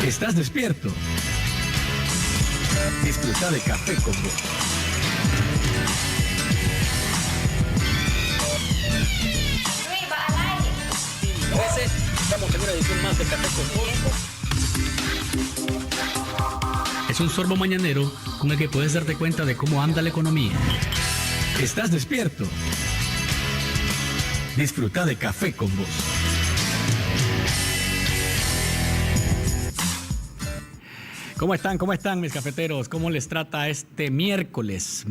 ¿Estás despierto? Disfruta de Café con Vos. Luis, va al aire. Estamos en una edición más de Café con Vos. Es un sorbo mañanero con el que puedes darte cuenta de cómo anda la economía. ¿Estás despierto? Disfruta de Café con Vos. ¿Cómo están? ¿Cómo están mis cafeteros? ¿Cómo les trata este miércoles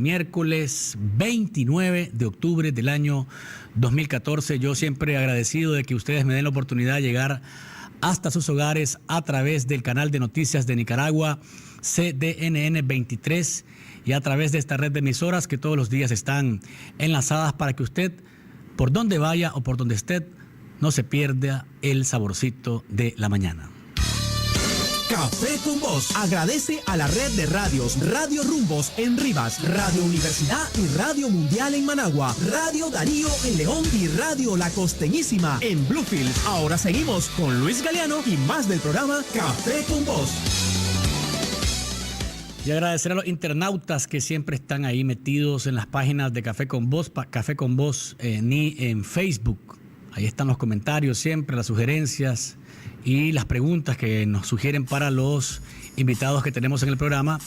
29 de octubre del año 2014? Yo siempre agradecido de que ustedes me den la oportunidad de llegar hasta sus hogares a través del canal de noticias de Nicaragua, CDNN 23, y a través de esta red de emisoras que todos los días están enlazadas para que usted, por donde vaya o por donde esté, no se pierda el saborcito de la mañana. Café con Vos agradece a la red de radios Radio Rumbos en Rivas, Radio Universidad y Radio Mundial en Managua, Radio Darío en León y Radio La Costeñísima en Bluefield. Ahora seguimos con Luis Galeano y más del programa Café con Vos. Y agradecer a los internautas que siempre están ahí metidos en las páginas de Café con Vos, ni en Facebook. Ahí están los comentarios siempre, las sugerencias y las preguntas que nos sugieren para los invitados que tenemos en el programa,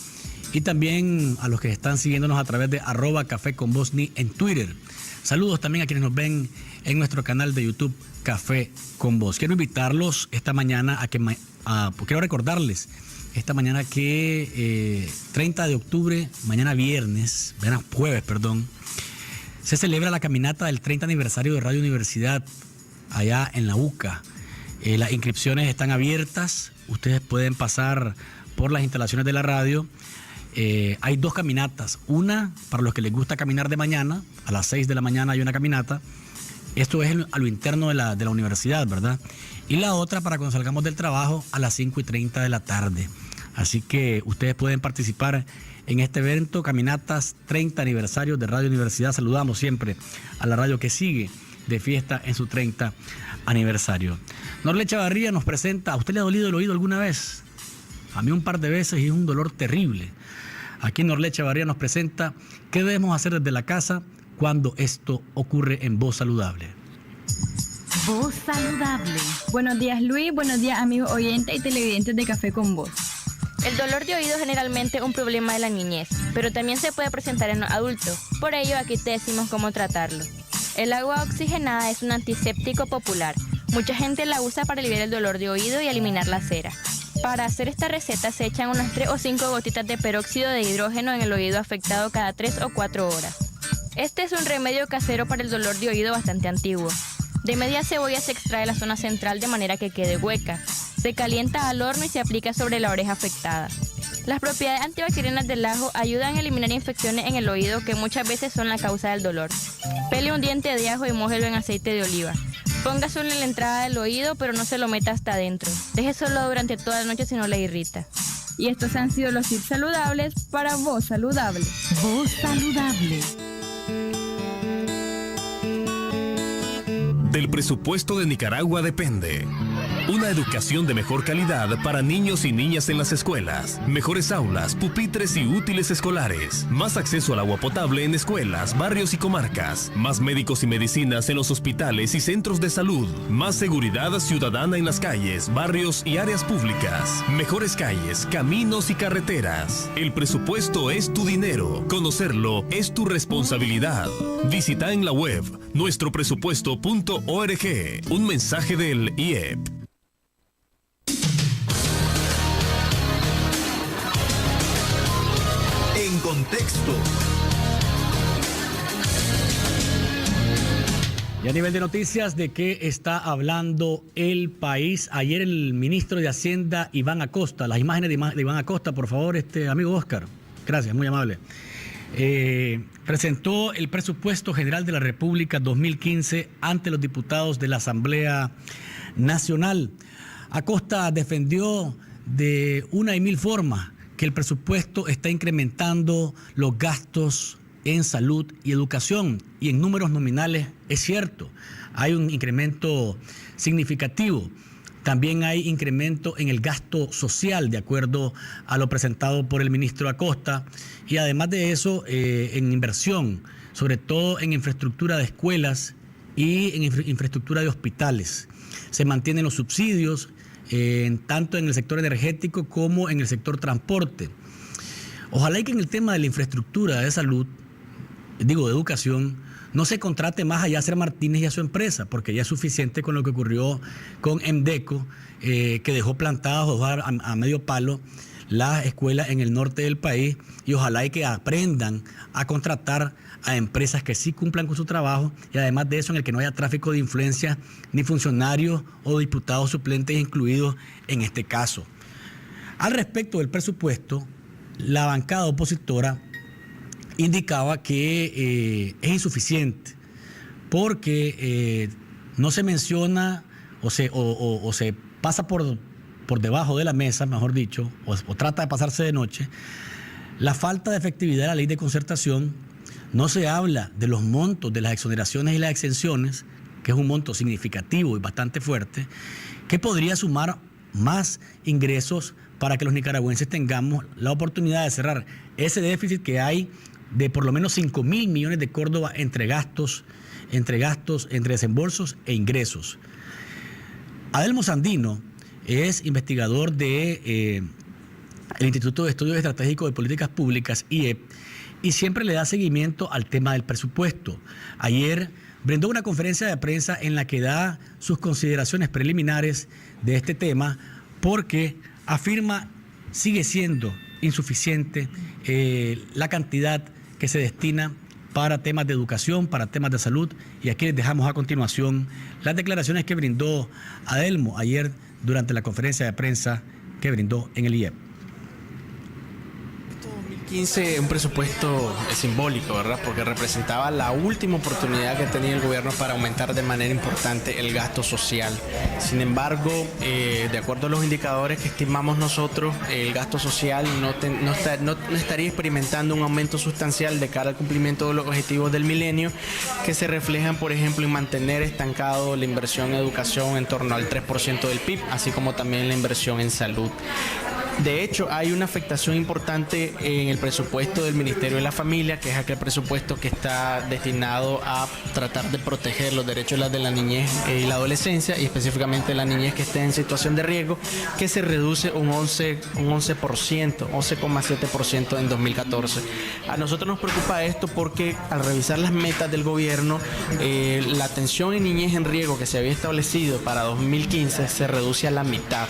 y también a los que están siguiéndonos a través de @caféconvosni en Twitter. Saludos también a quienes nos ven en nuestro canal de YouTube Café con Vos. Quiero invitarlos esta mañana quiero recordarles esta mañana que 30 de octubre, mañana jueves, se celebra la caminata del 30 aniversario de Radio Universidad allá en la UCA. Las inscripciones están abiertas, ustedes pueden pasar por las instalaciones de la radio. Hay dos caminatas, una para los que les gusta caminar de mañana, a las 6 de la mañana hay una caminata, esto es a lo interno de la universidad, ¿verdad? Y la otra para cuando salgamos del trabajo a las 5:30 de la tarde. Así que ustedes pueden participar en este evento, Caminatas 30 aniversario de Radio Universidad. Saludamos siempre a la radio que sigue de fiesta en su 30 aniversario. Norle Chavarría nos presenta. ¿A usted le ha dolido el oído alguna vez? A mí un par de veces y es un dolor terrible. Aquí Norle Chavarría nos presenta qué debemos hacer desde la casa cuando esto ocurre en Voz Saludable. Voz Saludable. Buenos días, Luis. Buenos días, amigos oyentes y televidentes de Café con Vos. El dolor de oído es generalmente un problema de la niñez, pero también se puede presentar en los adultos. Por ello, aquí te decimos cómo tratarlo. El agua oxigenada es un antiséptico popular. Mucha gente la usa para aliviar el dolor de oído y eliminar la cera. Para hacer esta receta se echan unas 3 o 5 gotitas de peróxido de hidrógeno en el oído afectado cada 3 o 4 horas. Este es un remedio casero para el dolor de oído bastante antiguo. De media cebolla se extrae la zona central de manera que quede hueca. Se calienta al horno y se aplica sobre la oreja afectada. Las propiedades antibacterianas del ajo ayudan a eliminar infecciones en el oído que muchas veces son la causa del dolor. Pele un diente de ajo y mójelo en aceite de oliva. Póngaselo en la entrada del oído, pero no se lo meta hasta adentro. Déjeselo durante toda la noche si no le irrita. Y estos han sido los tips saludables para Voz Saludable. Voz Saludable. Del presupuesto de Nicaragua depende una educación de mejor calidad para niños y niñas en las escuelas, mejores aulas, pupitres y útiles escolares, más acceso al agua potable en escuelas, barrios y comarcas, más médicos y medicinas en los hospitales y centros de salud, más seguridad ciudadana en las calles, barrios y áreas públicas, mejores calles, caminos y carreteras. El presupuesto es tu dinero, conocerlo es tu responsabilidad. Visita en la web nuestropresupuesto.org. Un mensaje del IEP. En contexto. Y a nivel de noticias, ¿de qué está hablando el país? Ayer el ministro de Hacienda, Iván Acosta, las imágenes de Iván Acosta, por favor, amigo Oscar. Gracias, muy amable. Presentó el presupuesto general de la República 2015 ante los diputados de la Asamblea Nacional. Acosta defendió de una y mil formas que el presupuesto está incrementando los gastos en salud y educación, y en números nominales es cierto, hay un incremento significativo, También hay incremento en el gasto social, de acuerdo a lo presentado por el ministro Acosta. Y además de eso, en inversión, sobre todo en infraestructura de escuelas y en infraestructura de hospitales. Se mantienen los subsidios, tanto en el sector energético como en el sector transporte. Ojalá y que en el tema de la infraestructura de salud, de educación, no se contrate más a Yasser Martínez y a su empresa, porque ya es suficiente con lo que ocurrió con Emdeco, que dejó plantadas a medio palo las escuelas en el norte del país, y ojalá y que aprendan a contratar a empresas que sí cumplan con su trabajo, y además de eso en el que no haya tráfico de influencia ni funcionarios o diputados suplentes incluidos en este caso. Al respecto del presupuesto, la bancada opositora indicaba que es insuficiente porque no se menciona o se pasa por debajo de la mesa, mejor dicho, o trata de pasarse de noche, la falta de efectividad de la ley de concertación. No se habla de los montos de las exoneraciones y las exenciones, que es un monto significativo y bastante fuerte, que podría sumar más ingresos para que los nicaragüenses tengamos la oportunidad de cerrar ese déficit que hay de por lo menos 5.000 millones de Córdoba entre desembolsos e ingresos. Adelmo Sandino es investigador del Instituto de Estudios Estratégicos de Políticas Públicas, IEP, y siempre le da seguimiento al tema del presupuesto. Ayer brindó una conferencia de prensa en la que da sus consideraciones preliminares de este tema, porque afirma sigue siendo insuficiente la cantidad que se destina para temas de educación, para temas de salud, y aquí les dejamos a continuación las declaraciones que brindó Adelmo ayer durante la conferencia de prensa que brindó en el IEP. 2015 un presupuesto simbólico, ¿verdad? Porque representaba la última oportunidad que tenía el gobierno para aumentar de manera importante el gasto social. Sin embargo, de acuerdo a los indicadores que estimamos nosotros, el gasto social no estaría experimentando un aumento sustancial de cara al cumplimiento de los objetivos del milenio, que se reflejan, por ejemplo, en mantener estancado la inversión en educación en torno al 3% del PIB, así como también la inversión en salud. De hecho, hay una afectación importante en el presupuesto del Ministerio de la Familia, que es aquel presupuesto que está destinado a tratar de proteger los derechos de la niñez y la adolescencia, y específicamente la niñez que esté en situación de riesgo, que se reduce un 11,7% en 2014. A nosotros nos preocupa esto porque al revisar las metas del gobierno, la atención en niñez en riesgo que se había establecido para 2015 se reduce a la mitad.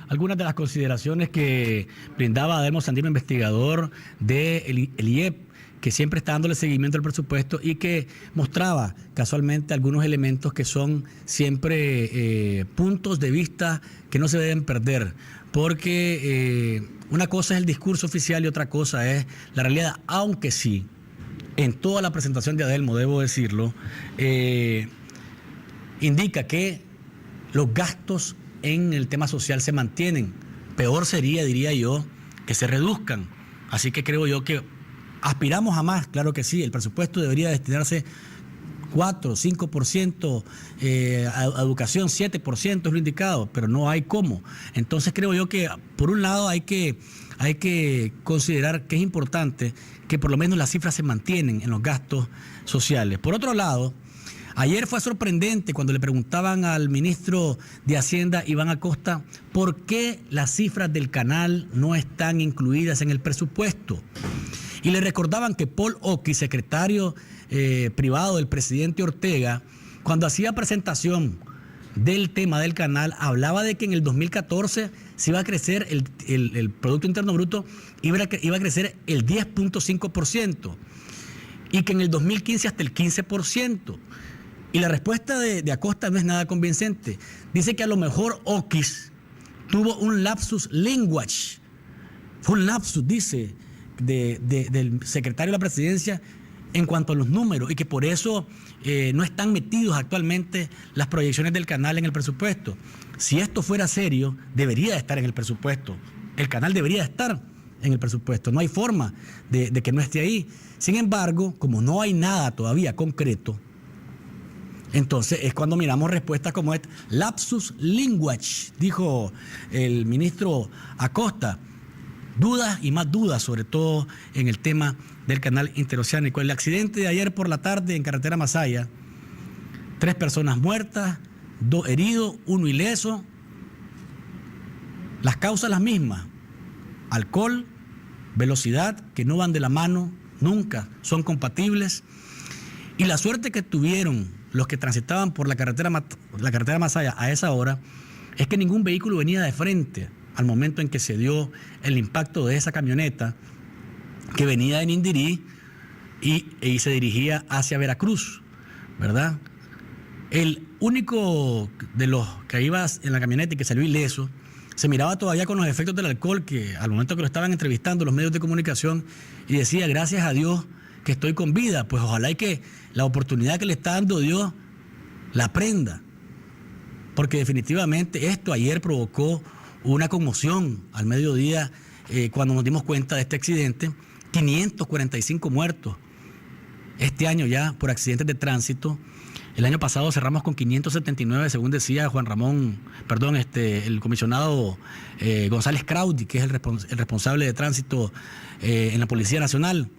Algunas de las consideraciones que brindaba Adelmo Sandino, investigador del IEP, que siempre está dándole seguimiento al presupuesto y que mostraba casualmente algunos elementos que son siempre puntos de vista que no se deben perder, porque una cosa es el discurso oficial y otra cosa es la realidad, aunque sí, en toda la presentación de Adelmo, debo decirlo, indica que los gastos en el tema social se mantienen. Peor sería, diría yo, que se reduzcan. Así que creo yo que aspiramos a más, claro que sí. El presupuesto debería destinarse 4, 5% a educación, 7% es lo indicado, pero no hay cómo. Entonces creo yo que, por un lado, hay que considerar que es importante que por lo menos las cifras se mantienen en los gastos sociales. Por otro lado, ayer fue sorprendente cuando le preguntaban al ministro de Hacienda, Iván Acosta, por qué las cifras del canal no están incluidas en el presupuesto. Y le recordaban que Paul Oqui, secretario privado del presidente Ortega, cuando hacía presentación del tema del canal, hablaba de que en el 2014 se iba a crecer el Producto Interno Bruto, iba a crecer el 10.5%, y que en el 2015 hasta el 15%. Y la respuesta de Acosta no es nada convincente. Dice que a lo mejor Oquis tuvo un lapsus linguae. Fue un lapsus, dice, del secretario de la presidencia en cuanto a los números, y que por eso no están metidos actualmente las proyecciones del canal en el presupuesto. Si esto fuera serio, debería estar en el presupuesto. El canal debería estar en el presupuesto. No hay forma de que no esté ahí. Sin embargo, como no hay nada todavía concreto, Entonces es cuando miramos respuestas como esta. Lapsus linguae, dijo el ministro Acosta. Dudas y más dudas, sobre todo en el tema del canal interoceánico. El accidente de ayer por la tarde en carretera Masaya, 3 personas muertas, 2 heridos, 1 ileso. Las causas las mismas: alcohol, velocidad, que no van de la mano, nunca son compatibles. Y la suerte que tuvieron los que transitaban por la carretera Masaya a esa hora es que ningún vehículo venía de frente al momento en que se dio el impacto de esa camioneta que venía de Nindirí y se dirigía hacia Veracruz, ¿verdad? El único de los que iba en la camioneta y que salió ileso se miraba todavía con los efectos del alcohol, que al momento que lo estaban entrevistando los medios de comunicación, y decía: gracias a Dios que estoy con vida. Pues ojalá y que la oportunidad que le está dando Dios la prenda, porque definitivamente esto ayer provocó una conmoción al mediodía cuando nos dimos cuenta de este accidente. 545 muertos este año ya por accidentes de tránsito. El año pasado cerramos con 579, según decía el comisionado González Crowdy, que es el responsable de tránsito en la Policía Nacional.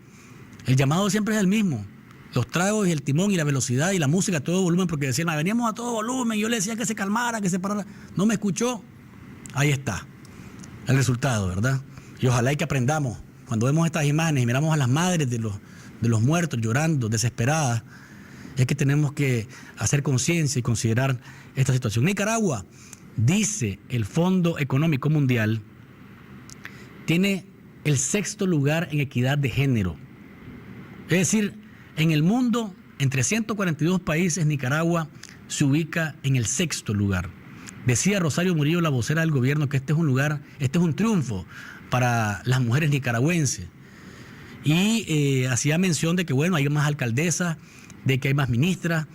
El llamado siempre es el mismo: los tragos y el timón y la velocidad y la música a todo volumen, porque decían: veníamos a todo volumen. Yo le decía que se calmara, que se parara. No me escuchó. Ahí está el resultado, ¿verdad? Y ojalá y que aprendamos. Cuando vemos estas imágenes y miramos a las madres de los muertos llorando, desesperadas, es que tenemos que hacer conciencia y considerar esta situación. Nicaragua, dice el Fondo Económico Mundial, tiene el 6º lugar en equidad de género. Es decir, en el mundo, entre 142 países, Nicaragua se ubica en el 6º lugar. Decía Rosario Murillo, la vocera del gobierno, que este es un triunfo para las mujeres nicaragüenses. Y hacía mención de que, bueno, hay más alcaldesas, de que hay más ministras,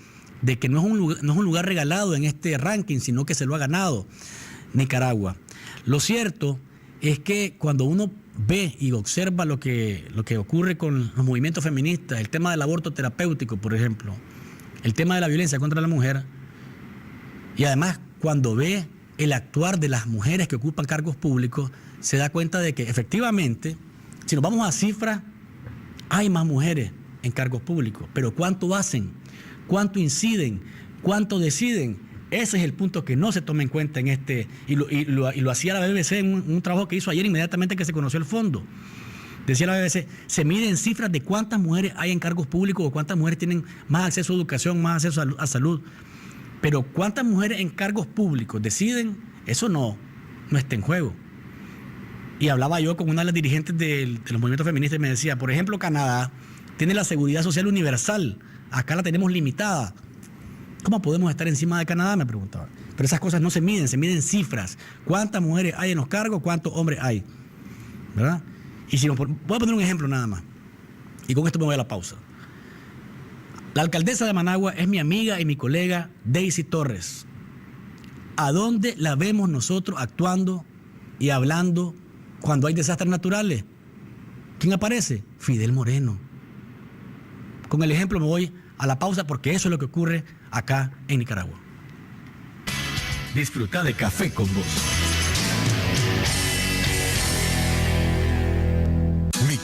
de que no es un lugar regalado en este ranking, sino que se lo ha ganado Nicaragua. Lo cierto es que cuando uno ve y observa lo que ocurre con los movimientos feministas, el tema del aborto terapéutico, por ejemplo, el tema de la violencia contra la mujer, y además cuando ve el actuar de las mujeres que ocupan cargos públicos, se da cuenta de que efectivamente, si nos vamos a cifras, hay más mujeres en cargos públicos, pero ¿cuánto hacen? ¿Cuánto inciden? ¿Cuánto deciden? Ese es el punto que no se toma en cuenta en y lo hacía la BBC en un trabajo que hizo ayer inmediatamente que se conoció el fondo. Decía la BBC, se mide en cifras de cuántas mujeres hay en cargos públicos o cuántas mujeres tienen más acceso a educación, más acceso a salud. Pero cuántas mujeres en cargos públicos deciden, eso no está en juego. Y hablaba yo con una de las dirigentes de los movimientos feministas y me decía, por ejemplo, Canadá tiene la seguridad social universal, acá la tenemos limitada. ¿Cómo podemos estar encima de Canadá?, me preguntaba. Pero esas cosas no se miden cifras. ¿Cuántas mujeres hay en los cargos? ¿Cuántos hombres hay? ¿Verdad? Y si voy a poner un ejemplo nada más. Y con esto me voy a la pausa. La alcaldesa de Managua es mi amiga y mi colega Daisy Torres. ¿A dónde la vemos nosotros actuando y hablando cuando hay desastres naturales? ¿Quién aparece? Fidel Moreno. Con el ejemplo me voy a la pausa porque eso es lo que ocurre acá en Nicaragua. Disfruta de Café con Vos.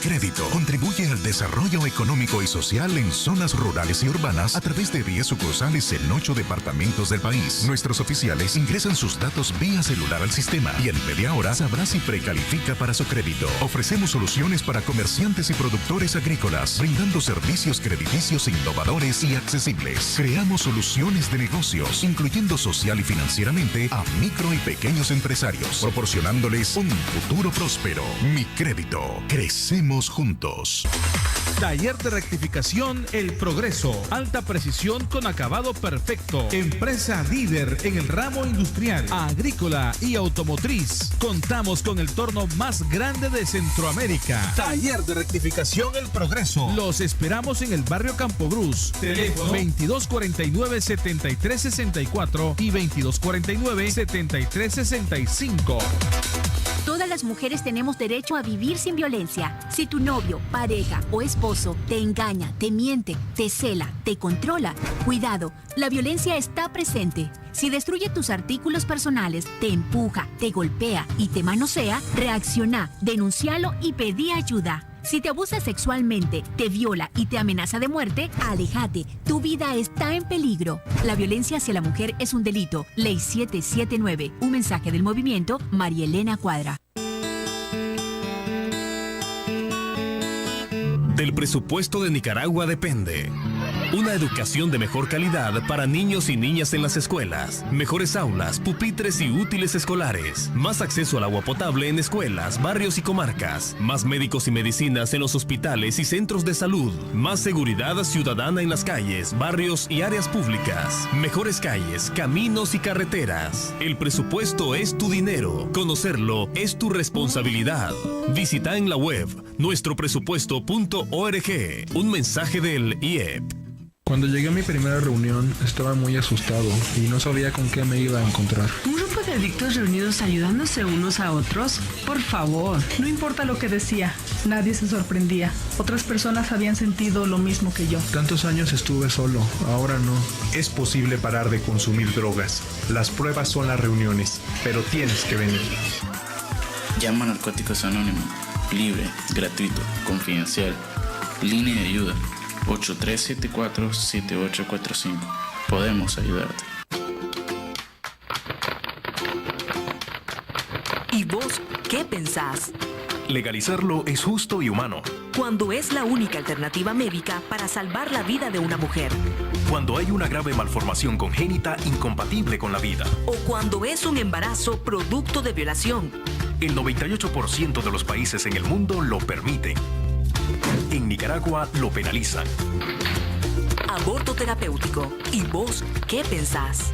Crédito contribuye al desarrollo económico y social en zonas rurales y urbanas a través de 10 sucursales en 8 departamentos del país. Nuestros oficiales ingresan sus datos vía celular al sistema y en media hora sabrá si precalifica para su crédito. Ofrecemos soluciones para comerciantes y productores agrícolas, brindando servicios crediticios innovadores y accesibles. Creamos soluciones de negocios, incluyendo social y financieramente a micro y pequeños empresarios, proporcionándoles un futuro próspero. Mi Crédito. Crecemos juntos. Taller de rectificación El Progreso. Alta precisión con acabado perfecto. Empresa líder en el ramo industrial, agrícola y automotriz. Contamos con el torno más grande de Centroamérica. Taller de rectificación El Progreso. Los esperamos en el barrio Campo Cruz. Teléfono 2249-7364 y 2249-7365. todas las mujeres tenemos derecho a vivir sin violencia. Si tu novio, pareja o esposo te engaña, te miente, te cela, te controla, cuidado, la violencia está presente. Si destruye tus artículos personales, te empuja, te golpea y te manosea, reacciona, denúncialo y pedí ayuda. Si te abusa sexualmente, te viola y te amenaza de muerte, aléjate. Tu vida está en peligro. La violencia hacia la mujer es un delito. Ley 779. Un mensaje del movimiento María Elena Cuadra. Del presupuesto de Nicaragua depende una educación de mejor calidad para niños y niñas en las escuelas, mejores aulas, pupitres y útiles escolares, más acceso al agua potable en escuelas, barrios y comarcas, más médicos y medicinas en los hospitales y centros de salud, más seguridad ciudadana en las calles, barrios y áreas públicas, mejores calles, caminos y carreteras. El presupuesto es tu dinero. Conocerlo es tu responsabilidad. Visita en la web nuestropresupuesto.org. Un mensaje del IEP. Cuando llegué a mi primera reunión estaba muy asustado y no sabía con qué me iba a encontrar. ¿Un grupo de adictos reunidos ayudándose unos a otros? Por favor. No importa lo que decía, nadie se sorprendía. Otras personas habían sentido lo mismo que yo. Tantos años estuve solo, ahora no. Es posible parar de consumir drogas. Las pruebas son las reuniones, pero tienes que venir. Llama a Narcóticos Anónimos. Libre, gratuito, confidencial. Línea de ayuda. 8374-7845. Podemos ayudarte. ¿Y vos qué pensás? Legalizarlo es justo y humano. Cuando es la única alternativa médica para salvar la vida de una mujer. Cuando hay una grave malformación congénita incompatible con la vida. O cuando es un embarazo producto de violación. El 98% de los países en el mundo lo permiten. En Nicaragua lo penalizan. Aborto terapéutico. ¿Y vos qué pensás?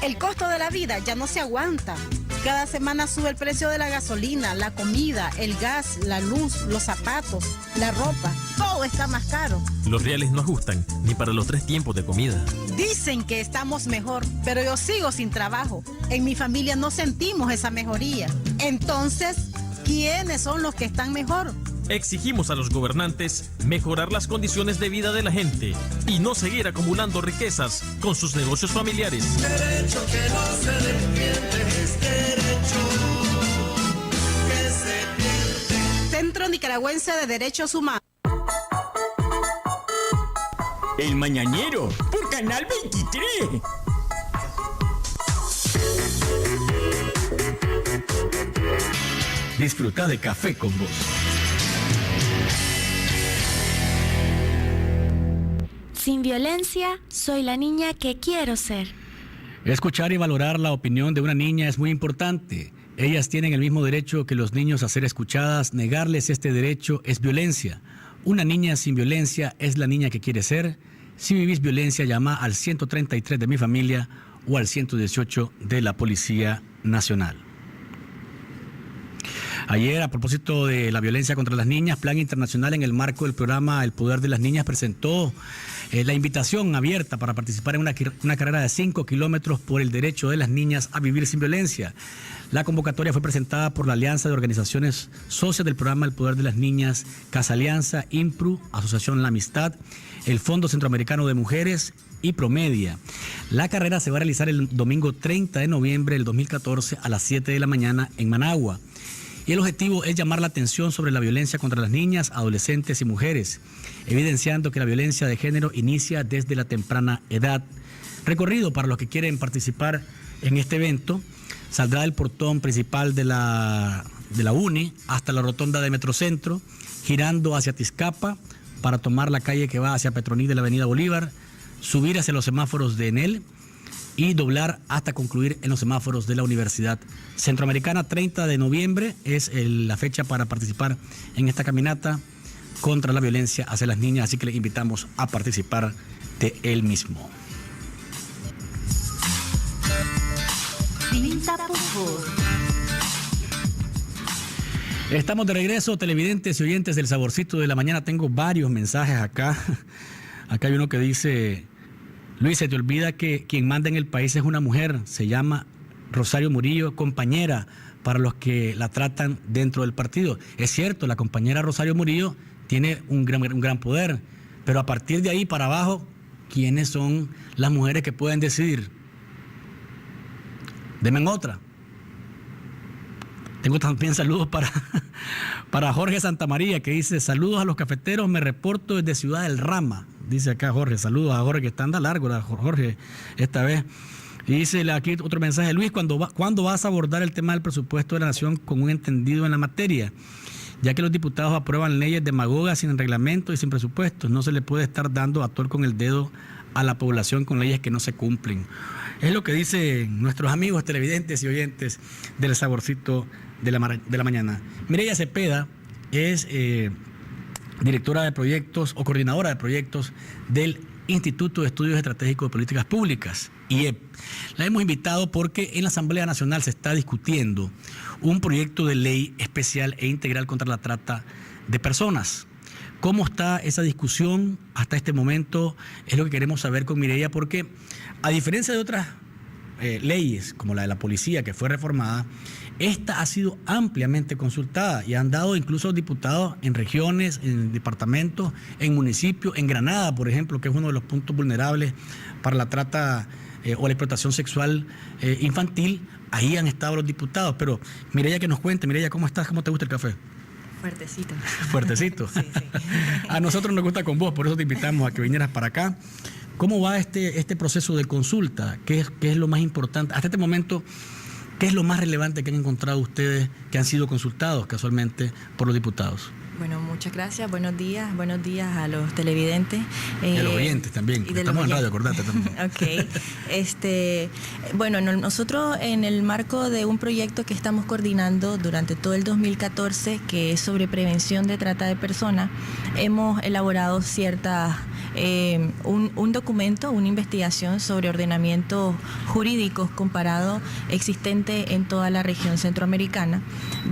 El costo de la vida ya no se aguanta. Cada semana sube el precio de la gasolina, la comida, el gas, la luz, los zapatos, la ropa. Todo está más caro. Los reales no ajustan ni para los 3 tiempos de comida. Dicen que estamos mejor, pero yo sigo sin trabajo. En mi familia no sentimos esa mejoría. Entonces, ¿quiénes son los que están mejor? Exigimos a los gobernantes mejorar las condiciones de vida de la gente y no seguir acumulando riquezas con sus negocios familiares. Derecho que no se defiende es derecho que se pierde. Centro Nicaragüense de Derechos Humanos. El Mañanero, por Canal 23. Disfruta de Café con Vos. Sin violencia, soy la niña que quiero ser. Escuchar y valorar la opinión de una niña es muy importante. Ellas tienen el mismo derecho que los niños a ser escuchadas. Negarles este derecho es violencia. Una niña sin violencia es la niña que quiere ser. Si vivís violencia, llama al 133 de Mi Familia o al 118 de la Policía Nacional. Ayer, a propósito de la violencia contra las niñas, Plan Internacional, en el marco del programa El Poder de las Niñas, presentó la invitación abierta para participar en una carrera de 5 kilómetros por el derecho de las niñas a vivir sin violencia. La convocatoria fue presentada por la Alianza de Organizaciones Socias del Programa El Poder de las Niñas, Casa Alianza, IMPRU, Asociación La Amistad, el Fondo Centroamericano de Mujeres y Promedia. La carrera se va a realizar el domingo 30 de noviembre del 2014 a las 7 de la mañana en Managua. Y el objetivo es llamar la atención sobre la violencia contra las niñas, adolescentes y mujeres, evidenciando que la violencia de género inicia desde la temprana edad. Recorrido para los que quieren participar en este evento, saldrá del portón principal de la UNI hasta la rotonda de Metrocentro, girando hacia Tizcapa para tomar la calle que va hacia Petroní de la Avenida Bolívar, subir hacia los semáforos de Enel y doblar hasta concluir en los semáforos de la Universidad Centroamericana. 30 de noviembre es la fecha para participar en esta caminata contra la violencia hacia las niñas, así que les invitamos a participar de él mismo. Estamos de regreso, televidentes y oyentes del Saborcito de la Mañana. Tengo varios mensajes acá. Acá hay uno que dice: Luis, se te olvida que quien manda en el país es una mujer, se llama Rosario Murillo, compañera para los que la tratan dentro del partido. Es cierto, la compañera Rosario Murillo tiene un gran poder, pero a partir de ahí para abajo, ¿quiénes son las mujeres que pueden decidir? Denme otra. Tengo también saludos para Jorge Santamaría, que dice: saludos a los cafeteros, me reporto desde Ciudad del Rama. Dice acá Jorge, saludos a Jorge, que está anda largo Jorge esta vez. Y dice aquí otro mensaje: Luis, ¿cuándo vas a abordar el tema del presupuesto de la nación con un entendido en la materia? Ya que los diputados aprueban leyes demagogas sin reglamento y sin presupuestos, no se le puede estar dando a tol con el dedo a la población con leyes que no se cumplen. Es lo que dicen nuestros amigos televidentes y oyentes del Saborcito de la Mañana. Mireya Cepeda es directora de proyectos o coordinadora de proyectos del Instituto de Estudios Estratégicos de Políticas Públicas, IEP. La hemos invitado porque en la Asamblea Nacional se está discutiendo un proyecto de ley especial e integral contra la trata de personas. ¿Cómo está esa discusión hasta este momento? Es lo que queremos saber con Mireya, porque a diferencia de otras leyes, como la de la policía, que fue reformada, esta ha sido ampliamente consultada y han dado incluso diputados en regiones, en departamentos, en municipios, en Granada, por ejemplo, que es uno de los puntos vulnerables para la trata o la explotación sexual infantil. Ahí han estado los diputados. Pero Mireya, que nos cuente. Mireya, ¿cómo estás? ¿Cómo te gusta el café? Fuertecito. Fuertecito. Sí. A nosotros nos gusta con vos, por eso te invitamos a que vinieras para acá. ¿Cómo va este proceso de consulta? ¿Qué es lo más importante? Hasta este momento, ¿qué es lo más relevante que han encontrado ustedes que han sido consultados casualmente por los diputados? Bueno, muchas gracias. Buenos días a los televidentes. Y a los oyentes también. Estamos en radio, acordate también. Ok. Bueno, nosotros en el marco de un proyecto que estamos coordinando durante todo el 2014, que es sobre prevención de trata de personas, hemos elaborado un documento, una investigación sobre ordenamientos jurídicos comparado existente en toda la región centroamericana,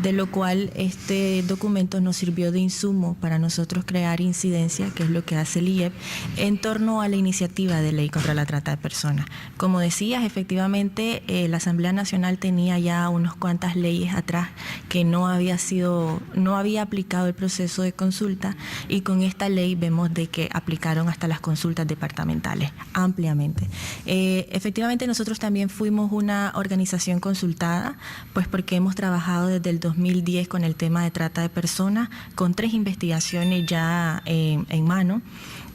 de lo cual este documento nos sirvió de insumo para nosotros crear incidencia, que es lo que hace el IEP, en torno a la iniciativa de ley contra la trata de personas. Como decías, efectivamente, la Asamblea Nacional tenía ya unas cuantas leyes atrás que no había aplicado el proceso de consulta, y con esta ley vemos de que aplicaron hasta las consultas departamentales ampliamente. Efectivamente, nosotros también fuimos una organización consultada, pues porque hemos trabajado desde el 2010 con el tema de trata de personas, con 3 investigaciones ya en mano.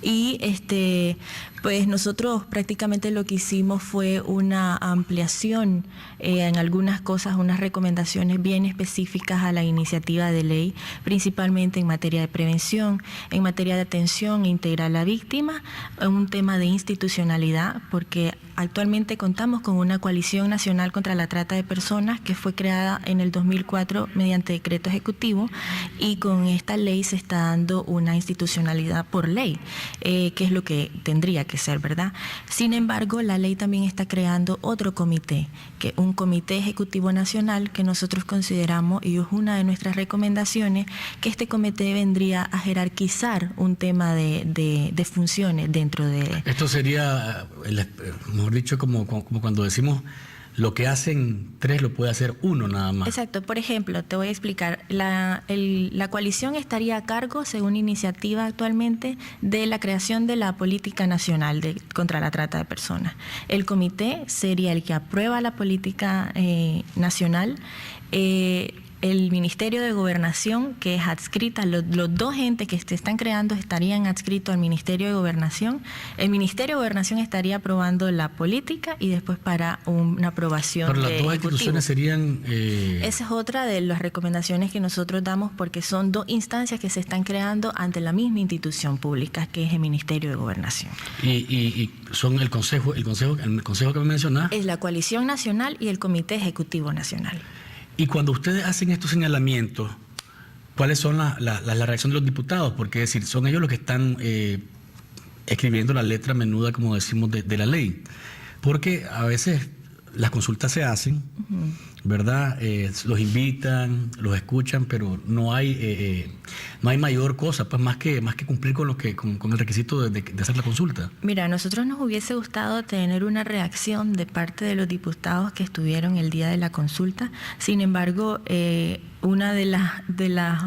Y pues nosotros prácticamente lo que hicimos fue una ampliación en algunas cosas, unas recomendaciones bien específicas a la iniciativa de ley, principalmente en materia de prevención, en materia de atención integral a la víctima, un tema de institucionalidad, porque actualmente contamos con una coalición nacional contra la trata de personas que fue creada en el 2004 mediante decreto ejecutivo, y con esta ley se está dando una institucionalidad por ley, que es lo que tendría que ser, ¿verdad? Sin embargo, la ley también está creando otro comité, que un comité ejecutivo nacional que nosotros consideramos, y es una de nuestras recomendaciones, que este comité vendría a jerarquizar un tema de funciones dentro de... Esto sería, mejor dicho, como cuando decimos lo que hacen 3 lo puede hacer 1 nada más. Exacto. Por ejemplo, te voy a explicar. La coalición estaría a cargo, según iniciativa actualmente, de la creación de la política nacional contra la trata de personas. El comité sería el que aprueba la política nacional. El Ministerio de Gobernación, que es adscrita, los 2 entes que se están creando estarían adscritos al Ministerio de Gobernación. El Ministerio de Gobernación estaría aprobando la política y después para una aprobación. Pero las 2 instituciones serían... Esa es otra de las recomendaciones que nosotros damos, porque son 2 instancias que se están creando ante la misma institución pública, que es el Ministerio de Gobernación. Y son el consejo que me mencionaba. Es la Coalición Nacional y el Comité Ejecutivo Nacional. Y cuando ustedes hacen estos señalamientos, ¿cuáles son la reacción de los diputados? Porque es decir, son ellos los que están escribiendo la letra menuda, como decimos, de la ley. Porque a veces las consultas se hacen, ¿verdad? Los invitan, los escuchan, pero no hay mayor cosa, pues más que cumplir con el requisito de hacer la consulta. Mira, a nosotros nos hubiese gustado tener una reacción de parte de los diputados que estuvieron el día de la consulta. Sin embargo, una de las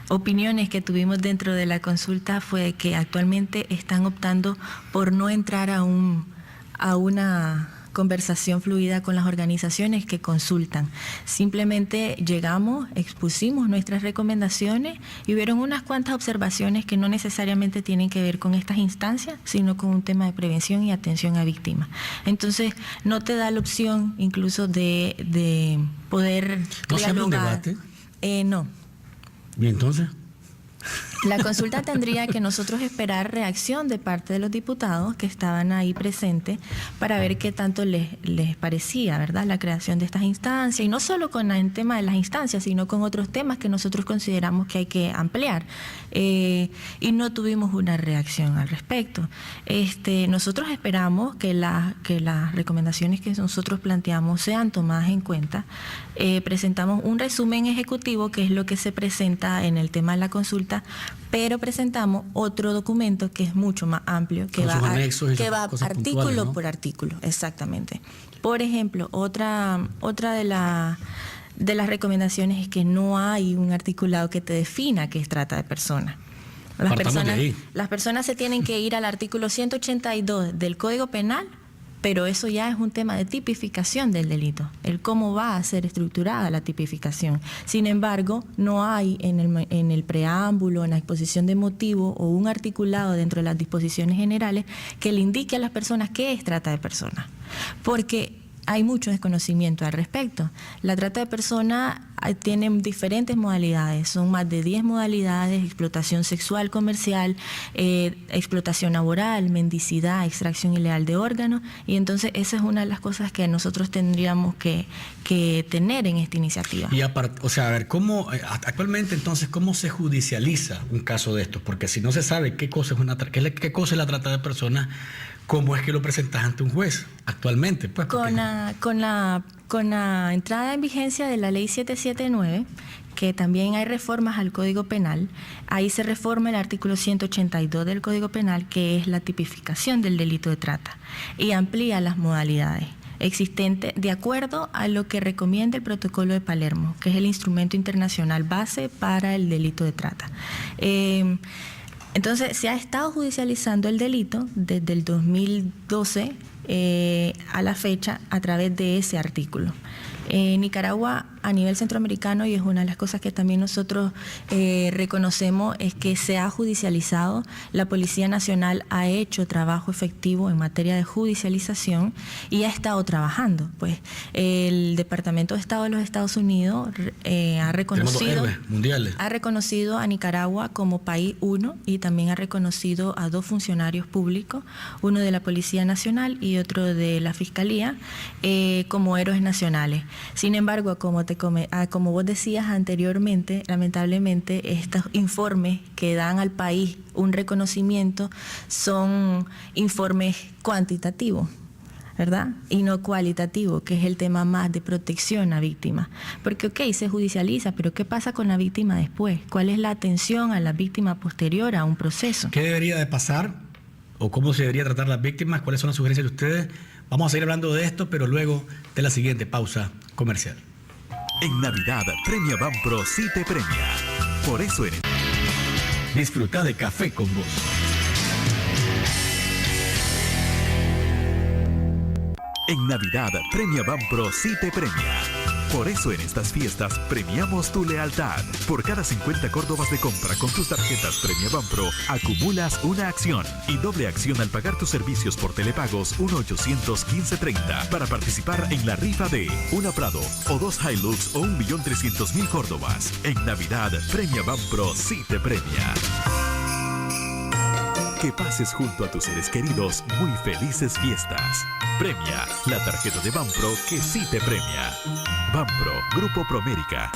opiniones que tuvimos dentro de la consulta fue que actualmente están optando por no entrar a una conversación fluida con las organizaciones que consultan. Simplemente llegamos, expusimos nuestras recomendaciones y hubieron unas cuantas observaciones que no necesariamente tienen que ver con estas instancias, sino con un tema de prevención y atención a víctimas. Entonces, no te da la opción incluso de poder ¿No se abre un debate? No. ¿Y entonces? La consulta tendría que nosotros esperar reacción de parte de los diputados que estaban ahí presentes para ver qué tanto les parecía, ¿verdad?, la creación de estas instancias, y no solo con el tema de las instancias, sino con otros temas que nosotros consideramos que hay que ampliar. Y no tuvimos una reacción al respecto. Nosotros esperamos que las recomendaciones que nosotros planteamos sean tomadas en cuenta. Presentamos un resumen ejecutivo, que es lo que se presenta en el tema de la consulta, pero presentamos otro documento que es mucho más amplio, que va artículo por artículo, exactamente. Por ejemplo, otra de las recomendaciones es que no hay un articulado que te defina qué es trata de personas. Las personas se tienen que ir al artículo 182 del Código Penal, pero eso ya es un tema de tipificación del delito, el cómo va a ser estructurada la tipificación. Sin embargo, no hay en el preámbulo, en la exposición de motivo o un articulado dentro de las disposiciones generales que le indique a las personas qué es trata de personas, porque hay mucho desconocimiento al respecto. La trata de personas tiene diferentes modalidades, son más de 10 modalidades: explotación sexual comercial, explotación laboral, mendicidad, extracción ilegal de órganos, y entonces esa es una de las cosas que nosotros tendríamos que tener en esta iniciativa. Y actualmente entonces, ¿cómo se judicializa un caso de estos? Porque si no se sabe qué cosa es la trata de personas, ¿cómo es que lo presentas ante un juez actualmente? Pues, con la entrada en vigencia de la Ley 779, que también hay reformas al Código Penal, ahí se reforma el artículo 182 del Código Penal, que es la tipificación del delito de trata, y amplía las modalidades existentes de acuerdo a lo que recomienda el Protocolo de Palermo, que es el instrumento internacional base para el delito de trata. Entonces, se ha estado judicializando el delito desde el 2012 a la fecha a través de ese artículo. Nicaragua, a nivel centroamericano, y es una de las cosas que también nosotros reconocemos, es que se ha judicializado. La Policía Nacional ha hecho trabajo efectivo en materia de judicialización y ha estado trabajando. Pues el Departamento de Estado de los Estados Unidos ha reconocido a Nicaragua como país 1 y también ha reconocido a 2 funcionarios públicos, uno de la Policía Nacional y otro de la Fiscalía, como héroes nacionales. Sin embargo, como vos decías anteriormente, lamentablemente estos informes que dan al país un reconocimiento son informes cuantitativos, ¿verdad? Y no cualitativo, que es el tema más de protección a víctimas. Porque, se judicializa, pero ¿qué pasa con la víctima después? ¿Cuál es la atención a la víctima posterior a un proceso? ¿Qué debería de pasar o cómo se debería tratar las víctimas? ¿Cuáles son las sugerencias de ustedes? Vamos a seguir hablando de esto, pero luego de la siguiente pausa comercial. En Navidad, Premia Banpro sí te premia. Por eso disfruta de Café con Vos. En Navidad, Premia Banpro sí te premia. Por eso en estas fiestas premiamos tu lealtad. Por cada 50 córdobas de compra con tus tarjetas Premia Banpro, acumulas una acción y doble acción al pagar tus servicios por telepagos 1-800-1530 para participar en la rifa de una Prado o 2 Hilux o 1.300.000 córdobas. En Navidad, Premia Banpro sí te premia. Que pases junto a tus seres queridos muy felices fiestas. Premia, la tarjeta de Banpro que sí te premia. Banpro, Grupo Promérica.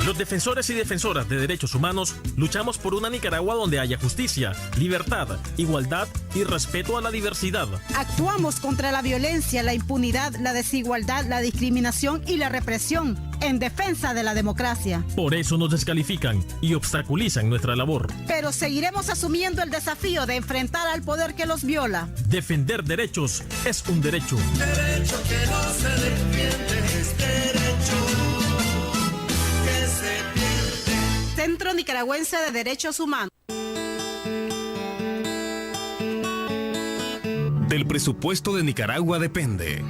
Los defensores y defensoras de derechos humanos luchamos por una Nicaragua donde haya justicia, libertad, igualdad y respeto a la diversidad. Actuamos contra la violencia, la impunidad, la desigualdad, la discriminación y la represión en defensa de la democracia. Por eso nos descalifican y obstaculizan nuestra labor. Pero seguiremos asumiendo el desafío de enfrentar al poder que los viola. Defender derechos es un derecho. Derecho que no se defiende es derecho que se pierde. Centro Nicaragüense de Derechos Humanos. Del presupuesto de Nicaragua depende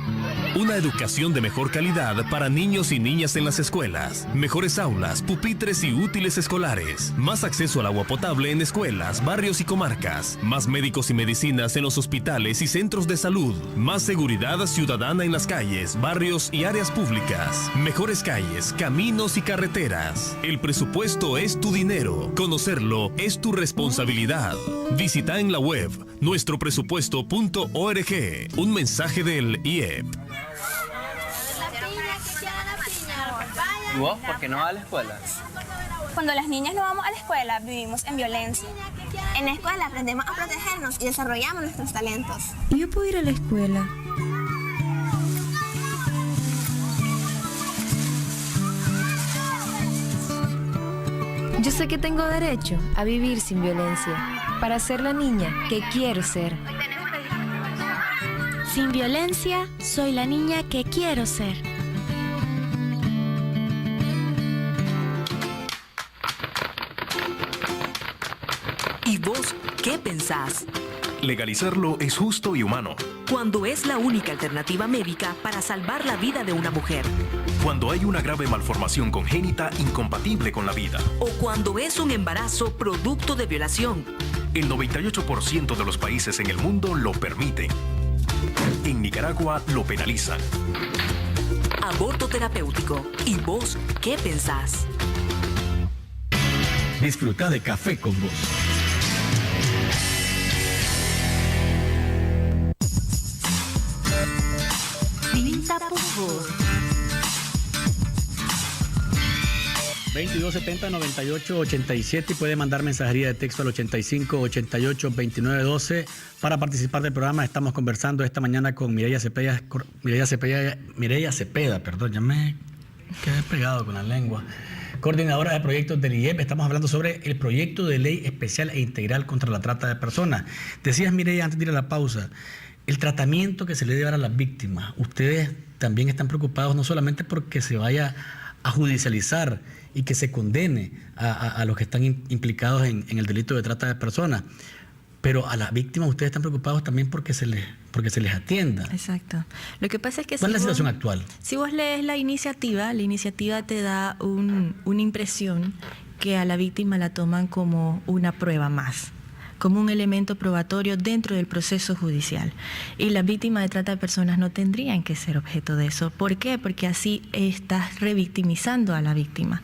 una educación de mejor calidad para niños y niñas en las escuelas, mejores aulas, pupitres y útiles escolares, más acceso al agua potable en escuelas, barrios y comarcas, más médicos y medicinas en los hospitales y centros de salud, más seguridad ciudadana en las calles, barrios y áreas públicas, mejores calles, caminos y carreteras. El presupuesto es tu dinero. Conocerlo es tu responsabilidad. Visita en la web nuestropresupuesto.org. Un mensaje del IEP. ¿Y vos por qué no vas a la escuela? Cuando las niñas no vamos a la escuela, vivimos en violencia. En la escuela aprendemos a protegernos y desarrollamos nuestros talentos. ¿Y yo puedo ir a la escuela? Yo sé que tengo derecho a vivir sin violencia, para ser la niña que quiero ser. Sin violencia, soy la niña que quiero ser. ¿Y vos qué pensás? Legalizarlo es justo y humano. Cuando es la única alternativa médica para salvar la vida de una mujer. Cuando hay una grave malformación congénita incompatible con la vida. O cuando es un embarazo producto de violación. El 98% de los países en el mundo lo permiten. En Nicaragua lo penalizan. Aborto terapéutico. ¿Y vos qué pensás? Disfruta de Café con Vos. Pinta Pufo. 2270-9887 y puede mandar mensajería de texto al 8588-2912 para participar del programa. Estamos conversando esta mañana con Mireya Cepeda, perdón, ya me quedé pegado con la lengua. Coordinadora de proyectos del IEP. Estamos hablando sobre el proyecto de ley especial e integral contra la trata de personas. Decías, Mireya, antes de ir a la pausa, el tratamiento que se le debe dar a las víctimas. Ustedes también están preocupados no solamente porque se vaya a judicializar y que se condene a los que están implicados en el delito de trata de personas, pero a las víctimas ustedes están preocupados también porque se les atienda. Exacto. Lo que pasa es que ¿cuál es la situación actual? Si vos lees la iniciativa te da una impresión que a la víctima la toman como una prueba más, como un elemento probatorio dentro del proceso judicial. Y las víctimas de trata de personas no tendrían que ser objeto de eso. ¿Por qué? Porque así estás revictimizando a la víctima.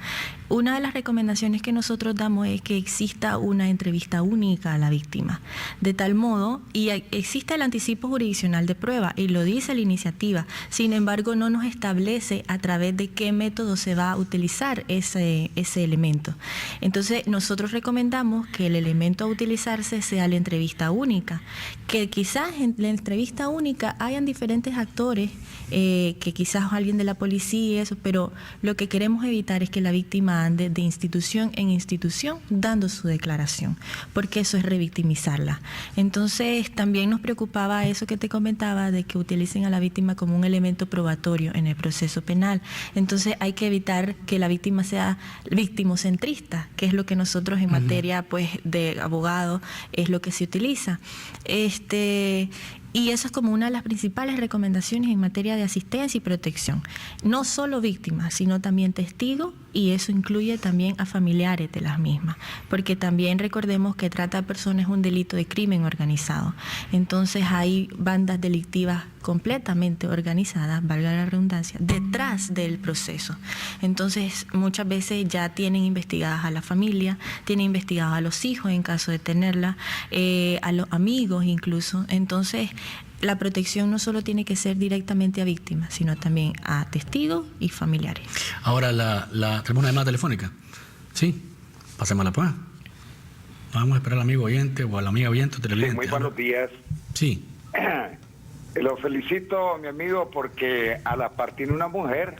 Una de las recomendaciones que nosotros damos es que exista una entrevista única a la víctima, de tal modo, y existe el anticipo jurisdiccional de prueba, y lo dice la iniciativa, sin embargo no nos establece a través de qué método se va a utilizar ese elemento. Entonces nosotros recomendamos que el elemento a utilizarse sea la entrevista única, que quizás en la entrevista única hayan diferentes actores, que quizás alguien de la policía y eso, pero lo que queremos evitar es que la víctima ande de institución en institución dando su declaración, porque eso es revictimizarla. Entonces también nos preocupaba eso que te comentaba, de que utilicen a la víctima como un elemento probatorio en el proceso penal. Entonces hay que evitar que la víctima sea victimocentrista, que es lo que nosotros en materia pues de abogado es lo que se utiliza. Y eso es como una de las principales recomendaciones en materia de asistencia y protección. No solo víctimas, sino también testigos, y eso incluye también a familiares de las mismas, porque también recordemos que trata de personas es un delito de crimen organizado. Entonces hay bandas delictivas completamente organizadas, valga la redundancia, detrás del proceso. Entonces muchas veces ya tienen investigadas a la familia, tienen investigados a los hijos en caso de tenerla, a los amigos incluso. Entonces la protección no solo tiene que ser directamente a víctimas, sino también a testigos y familiares. Ahora, tenemos una llamada telefónica. Sí, pasémosla pues. Vamos a esperar al amigo oyente o a la amiga oyente o televidente. Muy buenos días. Sí. Lo felicito, mi amigo, porque a la par tiene una mujer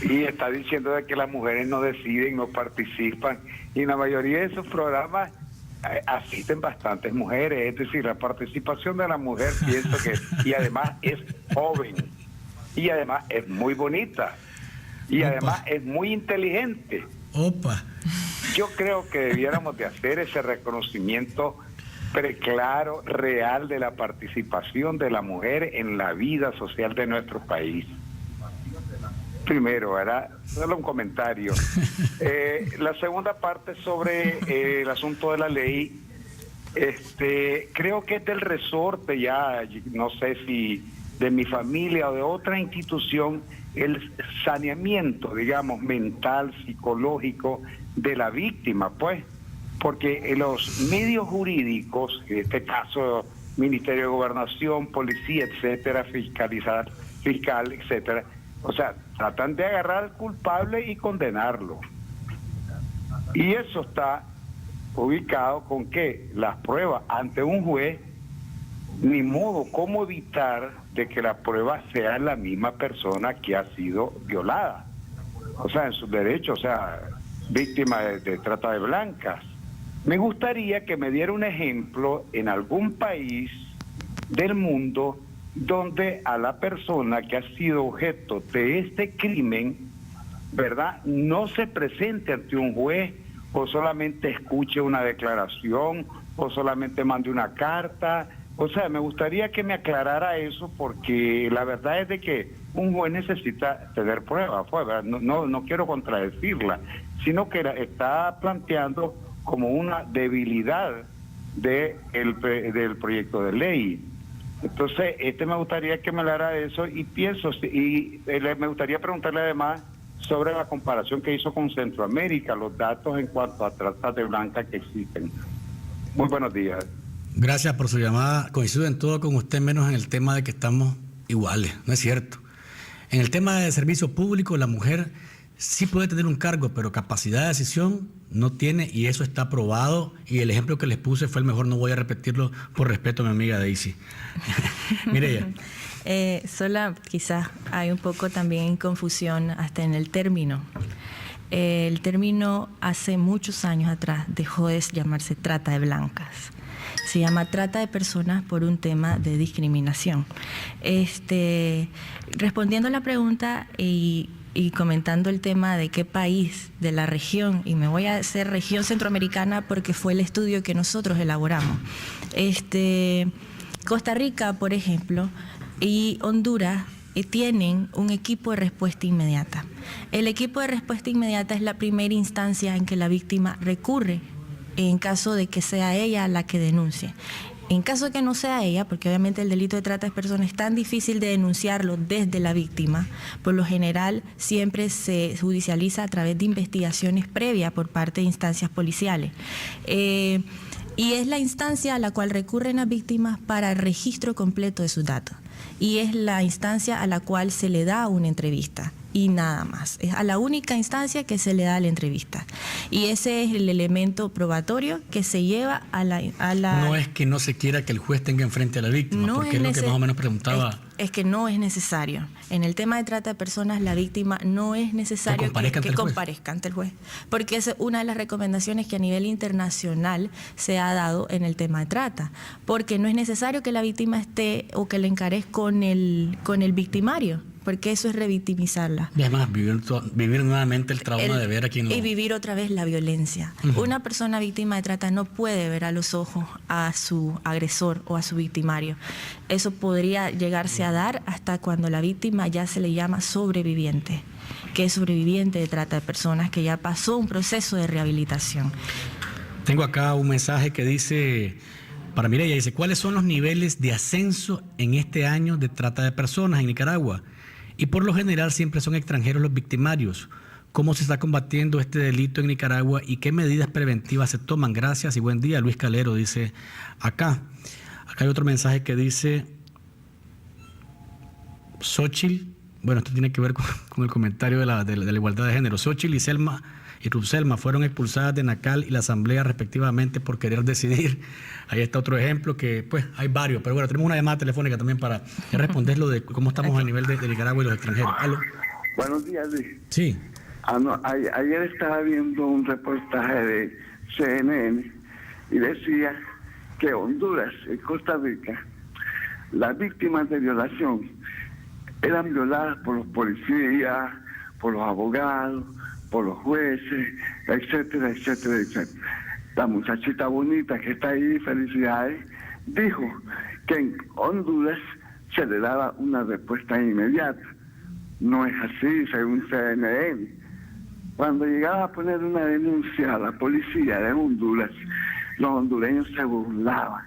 y está diciendo de que las mujeres no deciden, no participan, y en la mayoría de esos programas asisten bastantes mujeres, es decir, la participación de la mujer pienso que, y además es joven, y además es muy bonita, y además es muy inteligente. Yo creo que debiéramos de hacer ese reconocimiento preclaro, real de la participación de la mujer en la vida social de nuestro país. Primero, ¿verdad? Solo un comentario. La segunda parte sobre el asunto de la ley, creo que es del resorte ya, no sé si de mi familia o de otra institución, el saneamiento, digamos, mental, psicológico de la víctima, pues, porque en los medios jurídicos, en este caso Ministerio de Gobernación, Policía, etcétera, fiscal, etcétera, o sea, tratan de agarrar al culpable y condenarlo. Y eso está ubicado con que las pruebas ante un juez, ni modo, cómo evitar de que la prueba sea la misma persona que ha sido violada. O sea, en sus derechos, o sea, víctima de trata de blancas. Me gustaría que me diera un ejemplo en algún país del mundo donde a la persona que ha sido objeto de este crimen, ¿verdad?, no se presente ante un juez o solamente escuche una declaración o solamente mande una carta. O sea, me gustaría que me aclarara eso, porque la verdad es de que un juez necesita tener pruebas, pues, no quiero contradecirla, sino que está planteando como una debilidad del proyecto de ley. Entonces, me gustaría que me hablara de eso, y me gustaría preguntarle además sobre la comparación que hizo con Centroamérica, los datos en cuanto a trata de blancas que existen. Muy buenos días. Gracias por su llamada. Coincido en todo con usted, menos en el tema de que estamos iguales. No es cierto. En el tema de servicio público, la mujer sí puede tener un cargo, pero capacidad de decisión no tiene, y eso está probado, y el ejemplo que les puse fue el mejor, no voy a repetirlo por respeto a mi amiga Daisy. Mireya. Sola, quizás hay un poco también confusión hasta en el término. El término hace muchos años atrás dejó de llamarse trata de blancas. Se llama trata de personas por un tema de discriminación. Respondiendo a la pregunta y comentando el tema de qué país de la región, y me voy a hacer región centroamericana porque fue el estudio que nosotros elaboramos. Costa Rica, por ejemplo, y Honduras tienen un equipo de respuesta inmediata. El equipo de respuesta inmediata es la primera instancia en que la víctima recurre en caso de que sea ella la que denuncie. En caso de que no sea ella, porque obviamente el delito de trata de personas es tan difícil de denunciarlo desde la víctima, por lo general siempre se judicializa a través de investigaciones previas por parte de instancias policiales. Y es la instancia a la cual recurren las víctimas para el registro completo de sus datos. Y es la instancia a la cual se le da una entrevista. Y nada más. Es a la única instancia que se le da la entrevista. Y ese es el elemento probatorio que se lleva a la... No es que no se quiera que el juez tenga enfrente a la víctima, no, porque es lo que más o menos preguntaba. Es que no es necesario. En el tema de trata de personas, la víctima no es necesario que comparezca ante el juez. Porque es una de las recomendaciones que a nivel internacional se ha dado en el tema de trata. Porque no es necesario que la víctima esté o que le encares con el victimario, porque eso es revictimizarla. Y además, vivir nuevamente el trauma de ver a quien lo... Y vivir otra vez la violencia. Una persona víctima de trata no puede ver a los ojos a su agresor o a su victimario. Eso podría llegarse a dar hasta cuando la víctima ya se le llama sobreviviente, que es sobreviviente de trata de personas, que ya pasó un proceso de rehabilitación. Tengo acá un mensaje que dice... Para Mireya, dice, ¿cuáles son los niveles de ascenso en este año de trata de personas en Nicaragua? Y por lo general siempre son extranjeros los victimarios. cómo se está combatiendo este delito en Nicaragua y qué medidas preventivas se toman. Gracias y buen día. Luis Calero dice acá. Acá hay otro mensaje que dice Xochitl, bueno, esto tiene que ver con el comentario de la igualdad de género. Xochitl y Rubselma fueron expulsadas de Nacal y la Asamblea respectivamente por querer decidir. Ahí está otro ejemplo que, pues, hay varios. Pero bueno, tenemos una llamada telefónica también para responder lo de cómo estamos a nivel de Nicaragua y los extranjeros. ¿Aló? Buenos días, Luis. Sí. Ayer estaba viendo un reportaje de CNN y decía que Honduras y Costa Rica, las víctimas de violación eran violadas por los policías, por los abogados, por los jueces, etcétera, etcétera, etcétera. La muchachita bonita que está ahí, felicidades, dijo que en Honduras se le daba una respuesta inmediata. No es así, según CNN. Cuando llegaba a poner una denuncia a la policía de Honduras, los hondureños se burlaban,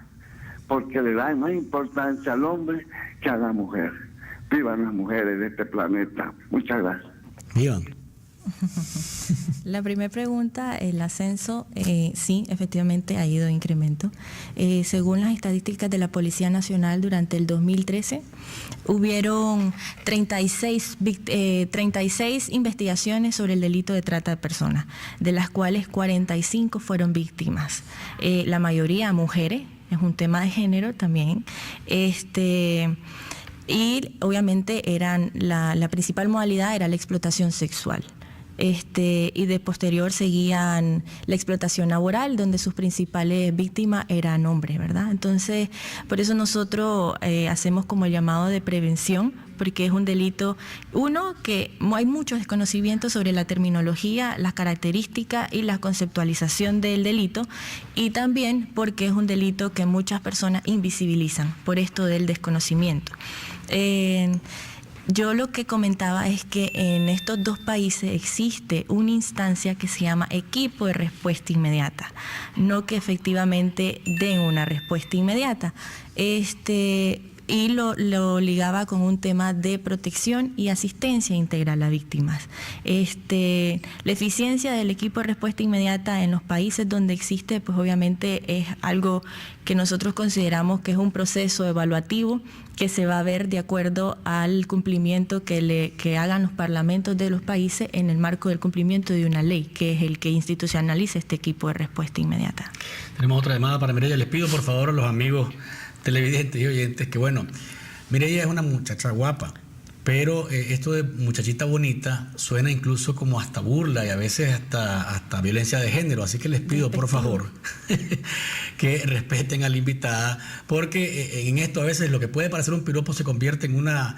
porque le dan más importancia al hombre que a la mujer. Vivan las mujeres de este planeta. Muchas gracias. Vivan. La primera pregunta, el ascenso, sí, efectivamente ha ido en incremento. Según las estadísticas de la Policía Nacional, durante el 2013 hubieron 36 investigaciones sobre el delito de trata de personas, de las cuales 45 fueron víctimas. La mayoría mujeres, es un tema de género también. Y obviamente la principal modalidad era la explotación sexual. Y de posterior seguían la explotación laboral, donde sus principales víctimas eran hombres, ¿verdad? Entonces, por eso nosotros hacemos como el llamado de prevención, porque es un delito, que hay mucho desconocimiento sobre la terminología, las características y la conceptualización del delito, y también porque es un delito que muchas personas invisibilizan por esto del desconocimiento. Yo lo que comentaba es que en estos dos países existe una instancia que se llama equipo de respuesta inmediata, no que efectivamente den una respuesta inmediata. Y lo ligaba con un tema de protección y asistencia integral a víctimas. La eficiencia del equipo de respuesta inmediata en los países donde existe, pues obviamente es algo que nosotros consideramos que es un proceso evaluativo que se va a ver de acuerdo al cumplimiento que hagan los parlamentos de los países en el marco del cumplimiento de una ley, que es el que institucionaliza este equipo de respuesta inmediata. Tenemos otra llamada para Mireya. Les pido por favor a los amigos televidentes y oyentes que, bueno, Mireya es una muchacha guapa, pero esto de muchachita bonita suena incluso como hasta burla y a veces hasta violencia de género, así que les pido por favor que respeten a la invitada, porque en esto a veces lo que puede parecer un piropo se convierte en una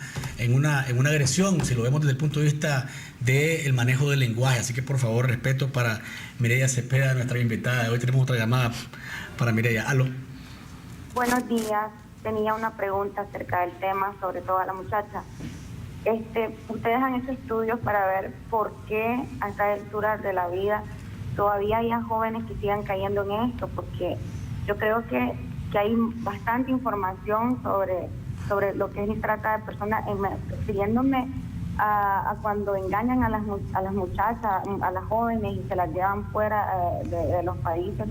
agresión, si lo vemos desde el punto de vista del manejo del lenguaje, así que por favor respeto para Mireya Cepeda, nuestra invitada. Hoy tenemos otra llamada para Mireya. Aló. Buenos días, tenía una pregunta acerca del tema, sobre todo a la muchacha. Ustedes han hecho estudios para ver por qué a esta altura de la vida todavía hay jóvenes que sigan cayendo en esto, porque yo creo que hay bastante información sobre lo que es la trata de personas, refiriéndome a cuando engañan a las muchachas, a las jóvenes y se las llevan fuera de los países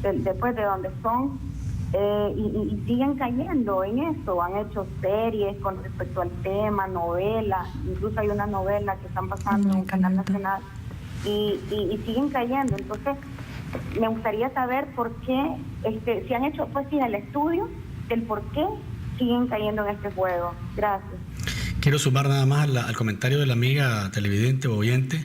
después de donde son. Y siguen cayendo en eso. Han hecho series con respecto al tema, novelas, incluso hay una novela que están pasando en el Canal Nacional y siguen cayendo. Entonces, me gustaría saber por qué, si han hecho pues sí el estudio del por qué siguen cayendo en este juego. Gracias. Quiero sumar nada más al comentario de la amiga televidente o oyente.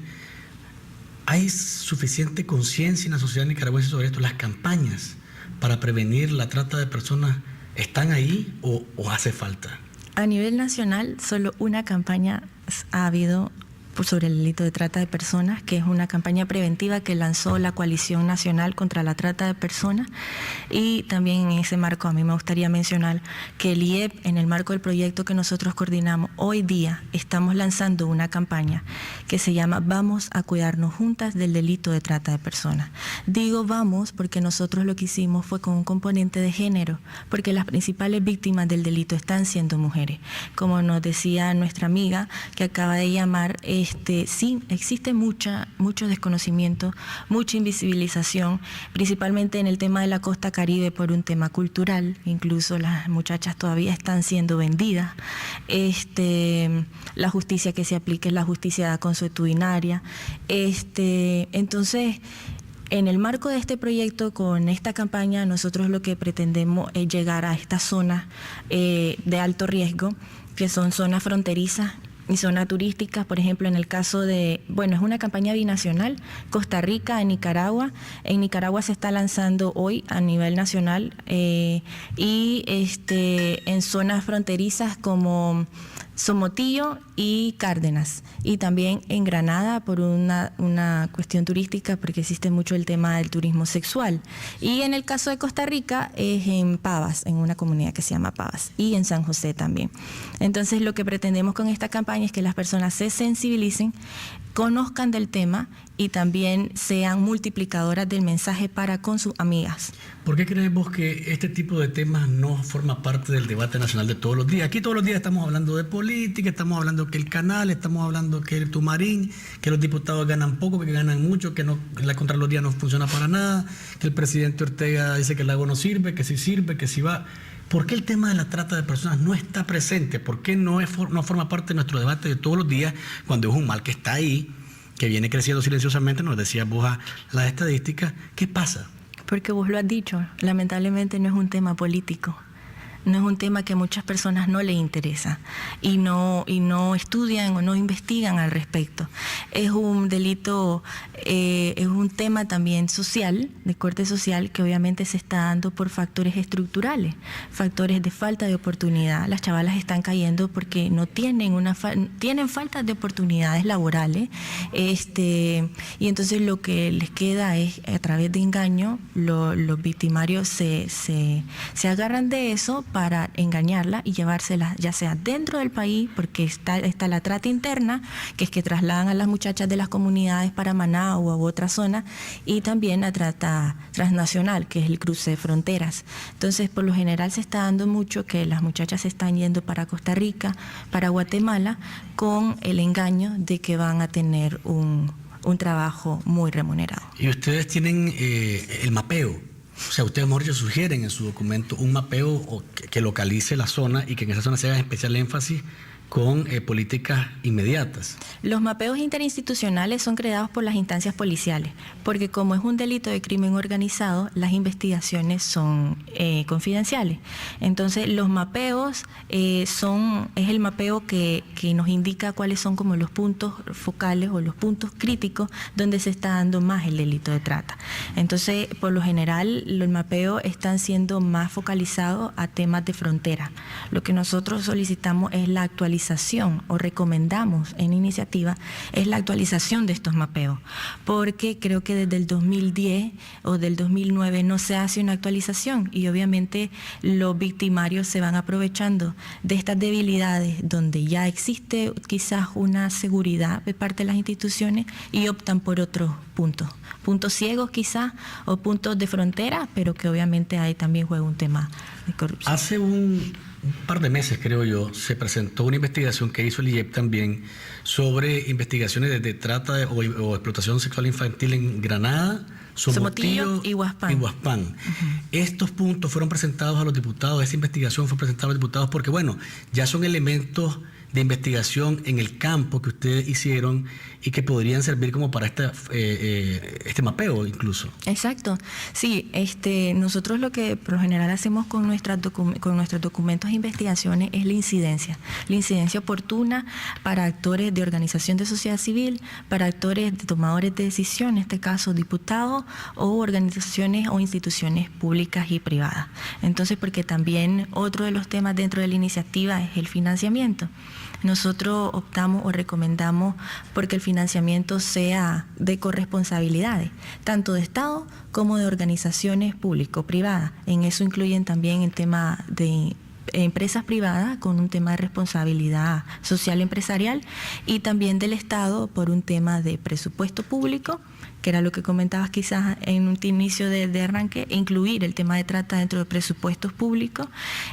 ¿Hay suficiente conciencia en la sociedad nicaragüense sobre esto? Las campañas para prevenir la trata de personas, ¿están ahí o hace falta? A nivel nacional, solo una campaña ha habido sobre el delito de trata de personas, que es una campaña preventiva que lanzó la Coalición Nacional contra la Trata de Personas. Y también en ese marco a mí me gustaría mencionar que el IEP, en el marco del proyecto que nosotros coordinamos, hoy día estamos lanzando una campaña que se llama Vamos a cuidarnos juntas del delito de trata de personas. Digo vamos porque nosotros lo que hicimos fue con un componente de género, porque las principales víctimas del delito están siendo mujeres. Como nos decía nuestra amiga que acaba de llamar, sí, existe mucho desconocimiento, mucha invisibilización, principalmente en el tema de la costa caribe por un tema cultural. Incluso las muchachas todavía están siendo vendidas. La justicia que se aplique es la justicia consuetudinaria. Entonces, en el marco de este proyecto, con esta campaña, nosotros lo que pretendemos es llegar a estas zonas de alto riesgo, que son zonas fronterizas y zonas turísticas. Por ejemplo, en el caso de, es una campaña binacional, Costa Rica, en Nicaragua. En Nicaragua se está lanzando hoy a nivel nacional y en zonas fronterizas como Somotillo y Cárdenas, y también en Granada por una cuestión turística, porque existe mucho el tema del turismo sexual. Y en el caso de Costa Rica es en Pavas, en una comunidad que se llama Pavas, y en San José también. Entonces, lo que pretendemos con esta campaña es que las personas se sensibilicen, conozcan del tema y también sean multiplicadoras del mensaje para con sus amigas. ¿Por qué creemos que este tipo de temas no forma parte del debate nacional de todos los días? Aquí todos los días estamos hablando de política, estamos hablando que el canal, estamos hablando que el Tumarín, que los diputados ganan poco, que ganan mucho, que la Contraloría no funciona para nada, que el presidente Ortega dice que el lago no sirve, que sí sirve, que sí va. ¿Por qué el tema de la trata de personas no está presente? ¿Por qué no forma parte de nuestro debate de todos los días cuando es un mal que está ahí, que viene creciendo silenciosamente? Nos decías vos las estadísticas. ¿Qué pasa? Porque vos lo has dicho, lamentablemente no es un tema político. No es un tema que a muchas personas no les interesa y no estudian o no investigan al respecto. Es un delito, es un tema también social, de corte social, que obviamente se está dando por factores estructurales, factores de falta de oportunidad. Las chavalas están cayendo porque no tienen tienen falta de oportunidades laborales, y entonces lo que les queda es, a través de engaño, los victimarios se agarran de eso para engañarla y llevárselas ya sea dentro del país, porque está la trata interna, que es que trasladan a las muchachas de las comunidades para Maná o a otra zona, y también la trata transnacional, que es el cruce de fronteras. Entonces, por lo general se está dando mucho que las muchachas se están yendo para Costa Rica, para Guatemala, con el engaño de que van a tener un trabajo muy remunerado. Y ustedes tienen el mapeo. O sea, ustedes, mejor dicho, sugieren en su documento un mapeo que localice la zona y que en esa zona se haga especial énfasis con políticas inmediatas. Los mapeos interinstitucionales son creados por las instancias policiales, porque como es un delito de crimen organizado, las investigaciones son confidenciales. Entonces, los mapeos es el mapeo que nos indica cuáles son como los puntos focales o los puntos críticos donde se está dando más el delito de trata. Entonces, por lo general, los mapeos están siendo más focalizados a temas de frontera. Lo que nosotros solicitamos es la actualización, o recomendamos en iniciativa, es la actualización de estos mapeos, porque creo que desde el 2010 o del 2009 no se hace una actualización, y obviamente los victimarios se van aprovechando de estas debilidades donde ya existe quizás una seguridad de parte de las instituciones y optan por otros puntos ciegos quizás, o puntos de frontera, pero que obviamente ahí también juega un tema de corrupción. Hace un par de meses, creo yo, se presentó una investigación que hizo el IEP también sobre investigaciones de trata o explotación sexual infantil en Granada, Somotillo y Huaspán. Uh-huh. Estos puntos fueron presentados a los diputados, esta investigación fue presentada a los diputados porque, ya son elementos de investigación en el campo que ustedes hicieron y que podrían servir como para este mapeo incluso. Exacto. Sí, nosotros lo que por lo general hacemos con nuestros documentos de investigaciones es la incidencia oportuna para actores de organización de sociedad civil, para actores de tomadores de decisión, en este caso diputados o organizaciones o instituciones públicas y privadas. Entonces, porque también otro de los temas dentro de la iniciativa es el financiamiento. Nosotros optamos o recomendamos porque el financiamiento sea de corresponsabilidades, tanto de Estado como de organizaciones público-privadas. En eso incluyen también el tema de empresas privadas con un tema de responsabilidad social empresarial, y también del Estado por un tema de presupuesto público que era lo que comentabas quizás en un inicio de arranque, incluir el tema de trata dentro de presupuestos públicos,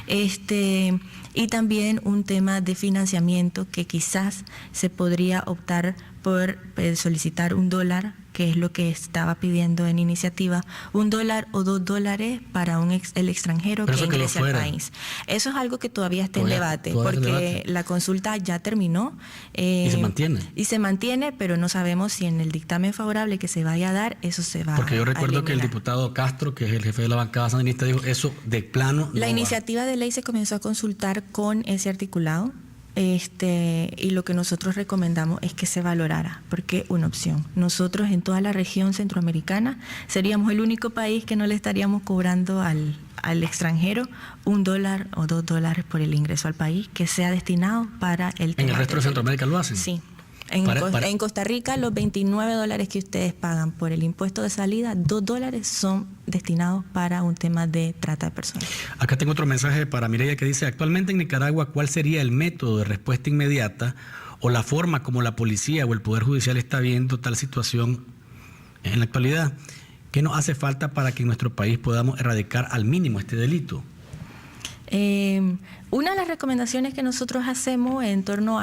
y también un tema de financiamiento que quizás se podría optar por solicitar $1, que es lo que estaba pidiendo en iniciativa, $1 o $2 para el extranjero que ingrese al país. Eso es algo que todavía está en debate, porque la consulta ya terminó. Y se mantiene. Y se mantiene, pero no sabemos si en el dictamen favorable que se vaya a dar, eso se va a Porque yo recuerdo que el diputado Castro, que es el jefe de la bancada sandinista, dijo eso de plano. La iniciativa de ley se comenzó a consultar con ese articulado. Y lo que nosotros recomendamos es que se valorara, porque una opción. Nosotros en toda la región centroamericana seríamos el único país que no le estaríamos cobrando al extranjero $1 o $2 por el ingreso al país, que sea destinado para el tema. ¿En el resto de Centroamérica lo hacen? Sí. En Costa Rica, los $29 que ustedes pagan por el impuesto de salida, $2 son destinados para un tema de trata de personas. Acá tengo otro mensaje para Mireya que dice: actualmente en Nicaragua, ¿cuál sería el método de respuesta inmediata o la forma como la policía o el Poder Judicial está viendo tal situación en la actualidad? ¿Qué nos hace falta para que en nuestro país podamos erradicar al mínimo este delito? Una de las recomendaciones que nosotros hacemos en torno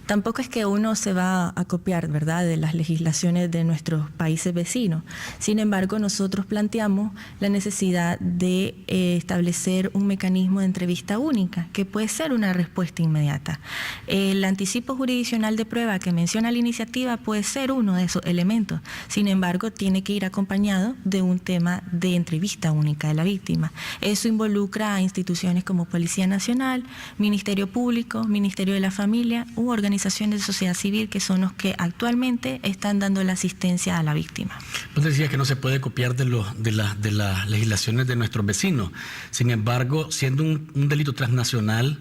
tampoco es que uno se va a copiar, ¿verdad?, de las legislaciones de nuestros países vecinos. Sin embargo, nosotros planteamos la necesidad de establecer un mecanismo de entrevista única, que puede ser una respuesta inmediata. El anticipo jurisdiccional de prueba que menciona la iniciativa puede ser uno de esos elementos. Sin embargo, tiene que ir acompañado de un tema de entrevista única de la víctima. Eso involucra a instituciones como Policía Nacional, Ministerio Público, Ministerio de la Familia u organizaciones de sociedad civil, que son los que actualmente están dando la asistencia a la víctima. Pues decía que no se puede copiar de las legislaciones de nuestros vecinos. Sin embargo, siendo un delito transnacional,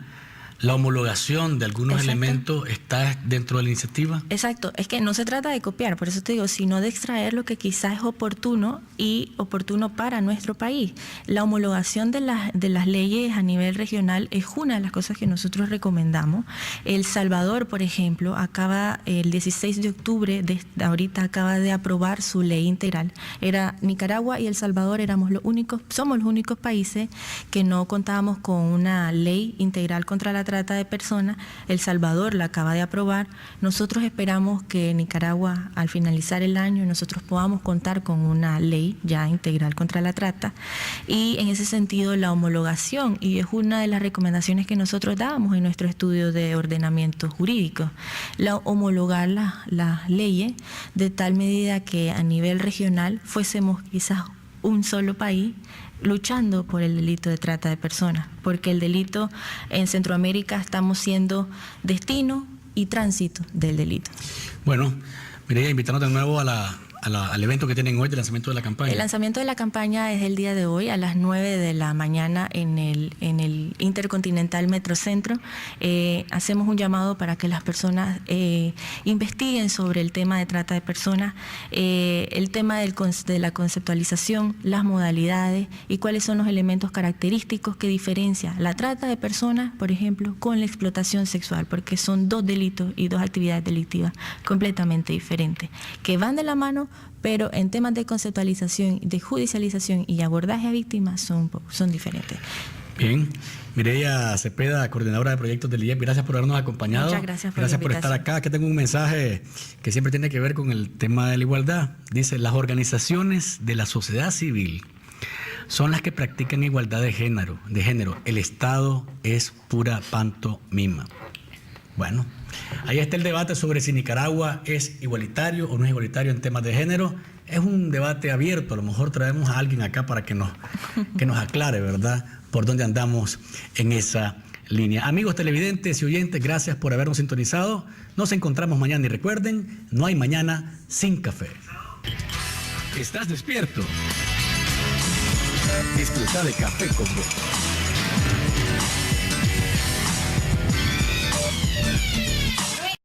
la homologación de algunos elementos está dentro de la iniciativa. Exacto, es que no se trata de copiar, por eso te digo, sino de extraer lo que quizás es oportuno y oportuno para nuestro país. La homologación de las leyes a nivel regional es una de las cosas que nosotros recomendamos. El Salvador, por ejemplo, el 16 de octubre de ahorita acaba de aprobar su ley integral. Nicaragua y El Salvador somos los únicos países que no contábamos con una ley integral contra la trata de personas. El Salvador la acaba de aprobar. Nosotros esperamos que Nicaragua, al finalizar el año, nosotros podamos contar con una ley ya integral contra la trata, y en ese sentido la homologación, y es una de las recomendaciones que nosotros dábamos en nuestro estudio de ordenamiento jurídico, homologar las leyes de tal medida que a nivel regional fuésemos quizás un solo país luchando por el delito de trata de personas, porque el delito en Centroamérica estamos siendo destino y tránsito del delito. Bueno, Mireya, invitarnos de nuevo al evento que tienen hoy de lanzamiento de la campaña. El lanzamiento de la campaña es el día de hoy a las 9 de la mañana en el Intercontinental Metrocentro. Hacemos un llamado para que las personas investiguen sobre el tema de trata de personas, el tema de la conceptualización, las modalidades y cuáles son los elementos característicos que diferencian la trata de personas, por ejemplo, con la explotación sexual, porque son dos delitos y dos actividades delictivas completamente diferentes, que van de la mano, pero en temas de conceptualización, de judicialización y abordaje a víctimas son diferentes. Bien. Mireya Cepeda, coordinadora de proyectos del IEP, gracias por habernos acompañado. Muchas gracias por estar acá. Aquí tengo un mensaje que siempre tiene que ver con el tema de la igualdad. Dice: las organizaciones de la sociedad civil son las que practican igualdad de género. El Estado es pura pantomima. Bueno, ahí está el debate sobre si Nicaragua es igualitario o no es igualitario en temas de género. Es un debate abierto. A lo mejor traemos a alguien acá para que nos aclare, ¿verdad?, por dónde andamos en esa línea. Amigos televidentes y oyentes, gracias por habernos sintonizado. Nos encontramos mañana y recuerden, no hay mañana sin café. ¿Estás despierto? Disfruta de Café con Vos.